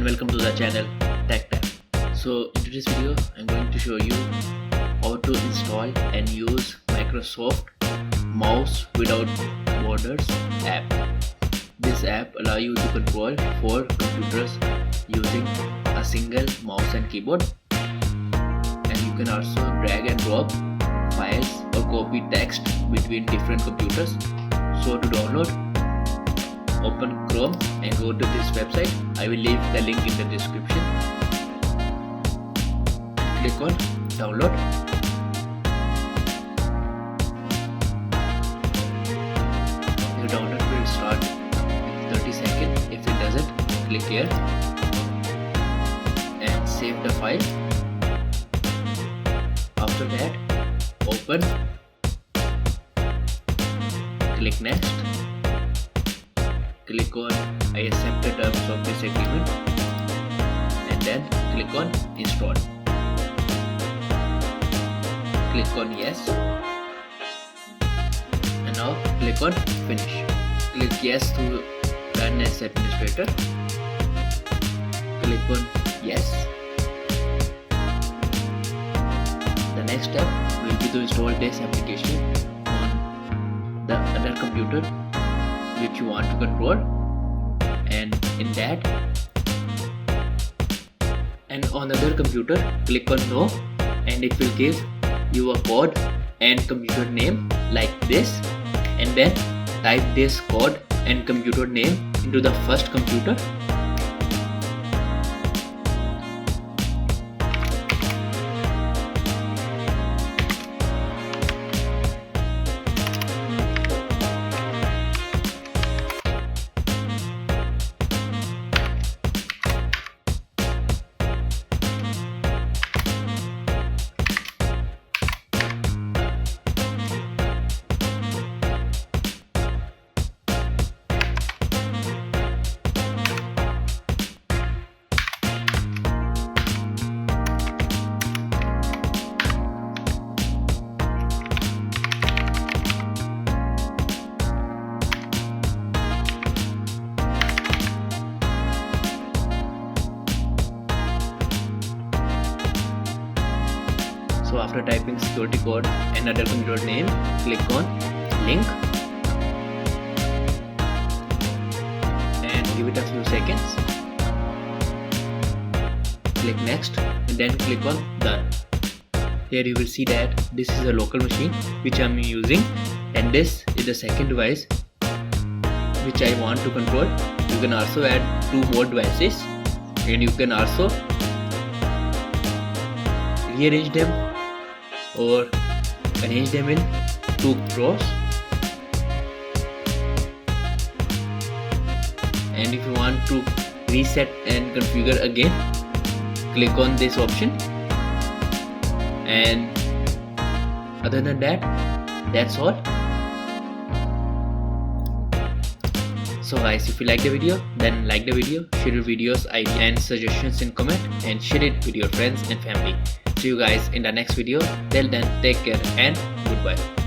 welcome to the channel Techtap. So in today's video I'm going to show you how to install and use Microsoft Mouse Without Borders app. This app allows you to control 4 computers using a single mouse and keyboard, and you can also drag and drop files or copy text between different computers. So to download, open Chrome and go to this website. I will leave the link in the description. Click on download. Your download will start in 30 seconds. If it doesn't, click here and save the file. After that, open, click next, click on I accept the terms of this agreement, and then click on install. Click on yes, and now click on finish. Click yes to run as administrator. Click on yes. The next step will be to install this application on the other computer which you want to control, and in that and on other computer click on no, and it will give you a code and computer name like this, and then type this code and computer name into the first computer. So after typing security code and other computer name, click on link and give it a few seconds. Click next and then click on done. Here you will see that this is a local machine which I am using, and this is the second device which I want to control. You can also add 2 more devices, and you can also rearrange them or arrange them in 2 rows. And if you want to reset and configure again, click on this option. And other than that, that's all. So guys, if you like the video, then like the video, share your videos, ideas and suggestions in comment, and share it with your friends and family. See you guys in the next video. Till then, take care and goodbye.